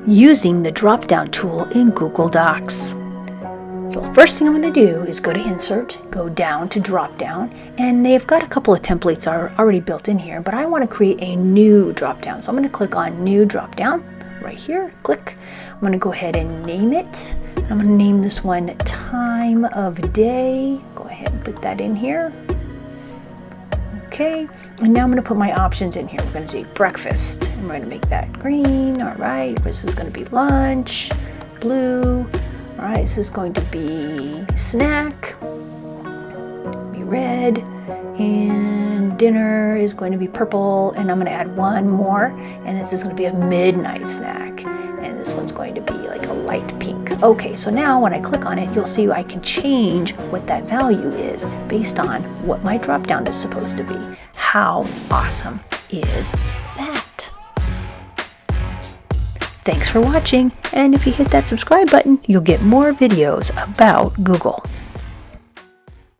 using the drop-down tool in Google Docs. So the first thing I'm going to do is go to Insert, go down to Dropdown, and they've got a couple of templates already built in here, but I want to create a new dropdown. So I'm going to click on New Dropdown right here, click. I'm going to go ahead and name it. I'm going to name this one Time of Day. Go ahead and put that in here. Okay, and now I'm going to put my options in here. We're going to do breakfast. I'm going to make that green. All right, this is going to be lunch, blue. All right, this is going to be snack, be red, and dinner is going to be purple, and I'm going to add one more, and this is going to be a midnight snack, and this one's going to be like a light pink. Okay, so now when I click on it, you'll see I can change what that value is based on what my drop down is supposed to be. How awesome is that? Thanks for watching, and if you hit that subscribe button, you'll get more videos about Google.